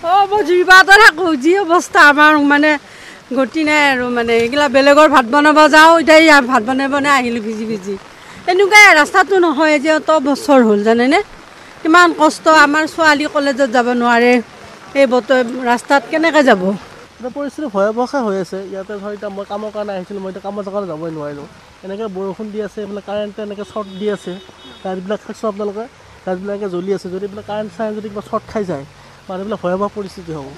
মই জুইবাতে থাকোঁ। যি অৱস্থা আমাৰ মানে গতি নাই আৰু মানে এইগিলা বেলেগৰ ভাত বনাব যাওঁ, এতিয়া ভাত বনাব আহিলোঁ ভিজি ভিজি। এনেকুৱাই ৰাস্তাটো নহয় যে অত বছৰ হ'ল জানেনে, কিমান কষ্ট। আমাৰ ছোৱালী কলেজত যাব নোৱাৰে এই বতৰ ৰাস্তাত, কেনেকৈ যাব? পৰিস্থিতি ভয়াৱহে হৈ আছে ইয়াতে। ধৰ এতিয়া মই কামৰ কাৰণে আহিছিলোঁ, মই এতিয়া কামৰ জেগালৈ যাবই নোৱাৰিলোঁ। এনেকৈ বৰষুণ দি আছে, এইবিলাক কাৰেণ্টে এনেকৈ শ্বৰ্ট দি আছে। লাইটবিলাক চাইছোঁ আপোনালোকে, লাইটবিলাকে জ্বলি আছে। যদি এইবিলাক কাৰেণ্ট চাৰেণ্ট যদি কিবা শ্বৰ্ট খাই যায়, মানুহবিলাক ভয়াৱহ পৰিস্থিতি হ'ব।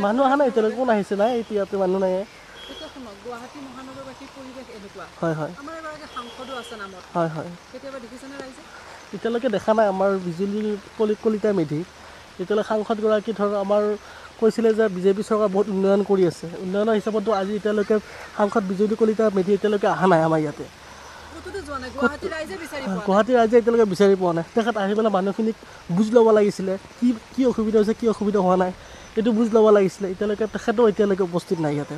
মানুহ অহা নাই এতিয়ালৈকে, কোন আহিছে? নাই এতিয়া ইয়াতে মানুহ নাই। গুৱাহাটী মহানগৰবাসীৰ পৰিৱেশ এনেকুৱা। হয় হয় আমাৰ এগৰাকী সাংসদো আছে নামত। হয় হয়। কেতিয়াবা দেখিছেনে ৰাইজে? এতিয়ালৈকে দেখা নাই। আমাৰ বিজুলী কলিতা মেধি এতিয়ালৈ সাংসদগৰাকী ধৰক আমাৰ কৈছিলে যে বিজেপি চৰকাৰ বহুত উন্নয়ন কৰি আছে। উন্নয়নৰ হিচাপতো আজি এতিয়ালৈকে সাংসদ বিজুলী কলিতা মেধি এতিয়ালৈকে অহা নাই আমাৰ ইয়াতে। গুৱাহাটীৰ ৰাইজে এতিয়ালৈকে বিচাৰি পোৱা নাই। তেখেত আহি পেলাই মানুহখিনিক বুজ ল'ব লাগিছিলে, কি অসুবিধা হৈছে, কি অসুবিধা হোৱা নাই, এইটো বুজ ল'ব লাগিছিলে। তেখেতো এতিয়ালৈকে উপস্থিত নাই ইয়াতে।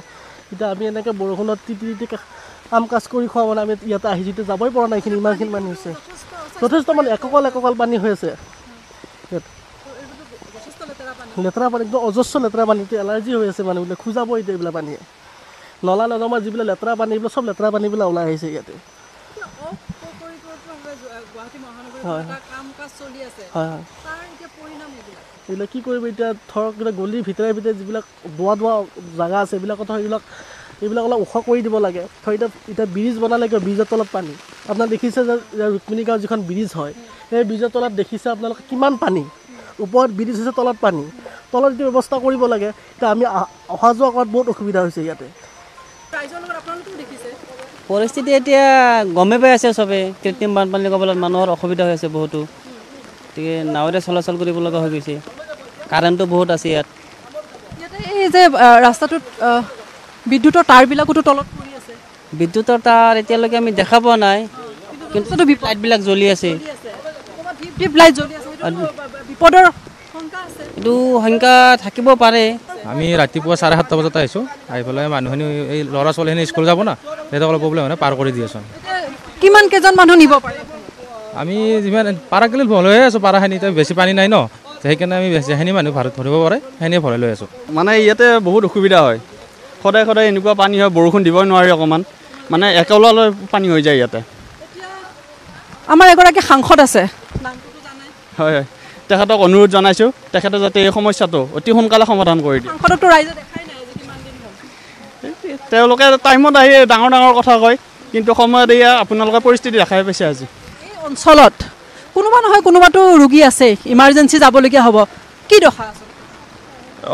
এতিয়া আমি এনেকৈ বৰষুণত তিতি কাম কাজ কৰি খোৱা মানে আমি ইয়াতে আহি যেতিয়া যাবই পৰা নাই। এইখিনি ইমানখিনি পানী হৈছে, যথেষ্ট মানে একঁকাল পানী হৈ আছে ইয়াত। লেতেৰা পানী, একদম অজস্ৰ লেতেৰা পানী। এতিয়া এলাৰ্জি হৈ আছে মানুহবিলাক, খোজাব এতিয়া এইবিলাক পানীয়ে। নলা নৰ্দমাৰ যিবিলাক লেতেৰা পানী, এইবিলাক চব লেতেৰা পানীবিলাক ওলাই আহিছে ইয়াতে। এইবিলাক কি কৰিব এতিয়া? ধৰক গলিৰ ভিতৰে যিবিলাক দোৱা জেগা আছে, এইবিলাকত এইবিলাক অলপ ওখ কৰি দিব লাগে। ধৰ এতিয়া ব্ৰিজ বনালে, কিয় ব্ৰিজৰ তলত পানী। আপোনালোকে দেখিছে যে ৰুক্মিণী গাঁৱৰ যিখন ব্ৰিজ হয়, সেই ব্ৰিজৰ তলত দেখিছে আপোনালোকে কিমান পানী। ওপৰত ব্ৰিজ হৈছে, তলত পানী। তলত যিটো ব্যৱস্থা কৰিব লাগে, এতিয়া আমি অহা যোৱা কৰাত বহুত অসুবিধা হৈছে ইয়াতে। পৰিস্থিতি এতিয়া গমে পাই আছে চবে। কৃত্ৰিম বানপানীৰ কবলত মানুহৰ অসুবিধা হৈ আছে বহুতো। গতিকে নাৱেৰে চলাচল কৰিব লগা হৈ গৈছে। কাৰেণ্টটো বহুত আছে ইয়াত। এই যে ৰাস্তাটোত বিদ্যুতৰ তাঁৰবিলাকোতো তলত পৰি আছে। বিদ্যুতৰ তাঁৰ এতিয়ালৈকে আমি দেখা পোৱা নাই, কিন্তু লাইটবিলাক জ্বলি আছে। বিপদৰ এইটো সংখ্যা থাকিব পাৰে। আমি ৰাতিপুৱা 7:30 বজাত আহিছোঁ। আহি পেলাই মানুহখিনি, এই ল'ৰা ছোৱালীখিনি স্কুল যাব না, সেইটো অলপ প্ৰব্লেম হয়, পাৰ কৰি দি আছোঁ। কিমান কেইজন মানুহ নিব পাৰে? আমি যিমান পাৰা গ'লে ভৰাই লৈ আছোঁ। পাৰাখিনি বেছি পানী নাই ন, সেইকাৰণে আমি যেইখিনি মানুহ ধৰিব পাৰে সেইখিনিয়ে ভৰাই লৈ আছোঁ। মানে ইয়াতে বহুত অসুবিধা হয়। সদায় এনেকুৱা পানী হয়, বৰষুণ দিবই নোৱাৰি অকণমান, মানে একেবাৰে পানী হৈ যায় ইয়াতে। আমাৰ এগৰাকী সাংসদ আছে, হয় হয়, তেখেতক অনুৰোধ জনাইছোঁ, তেখেতে যাতে এই সমস্যাটো অতি সোনকালে সমাধান কৰি দিয়ে। তেওঁলোকে টাইমত আহি ডাঙৰ কথা কয়, কিন্তু সময়ত এয়া আপোনালোকে পৰিস্থিতি দেখাই পাইছে। আজি এই অঞ্চলত কোনোবা নহয় কোনোবাতো ৰোগী আছে, ইমাৰ্জেঞ্চি যাবলগীয়া হ'ব, কি দশা?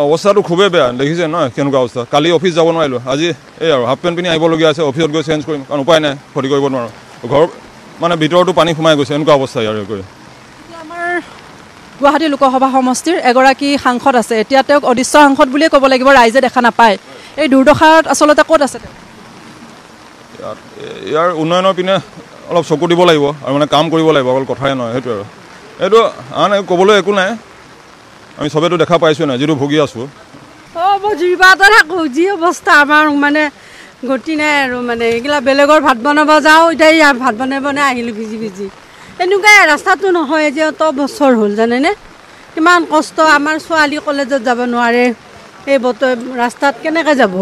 অৱস্থাটো খুবেই বেয়া, দেখিছে নহয় কেনেকুৱা অৱস্থা। কালি অফিচ যাব নোৱাৰিলোঁ, আজি এই আৰু হাফ পেণ্ট পিন্ধি আহিবলগীয়া আছে। অফিচত গৈ চেঞ্জ কৰিম, কাৰণ উপায় নাই, ক্ষতি কৰিব নোৱাৰোঁ। ঘৰ মানে ভিতৰতো পানী সোমাই গৈছে, এনেকুৱা অৱস্থা ইয়াৰ কৰি। আমাৰ গুৱাহাটী লোকসভা সমষ্টিৰ এগৰাকী সাংসদ আছে, এতিয়া তেওঁক অদৃশ্য সাংসদ বুলিয়ে ক'ব লাগিব, ৰাইজে দেখা নাপায়। এই দুৰ্দশাত আচলতে ক'ত আছে? ইয়াৰ উন্নয়নৰ পিনে অলপ চকু দিব লাগিব আৰু মানে কাম কৰিব লাগিব, অকল কথাই নহয়। সেইটো আৰু এইটো আন ক'বলৈ একো নাই, আমি চবেইতো দেখা পাইছোঁ নাই, যিটো ভুগি আছোঁ। মই জুইবাতে থাকোঁ। যি অৱস্থা আমাৰ মানে গতি নাই আৰু মানে এইগিলা বেলেগৰ ভাত বনাব যাওঁ, এতিয়া ভাত বনাব আহিলোঁ ভিজি ভিজি। এনেকুৱাই ৰাস্তাটো নহয় যে অত বছৰ হ'ল জানেনে, কিমান কষ্ট। আমাৰ ছোৱালী কলেজত যাব নোৱাৰে এই বতৰ ৰাস্তাত, কেনেকৈ যাব?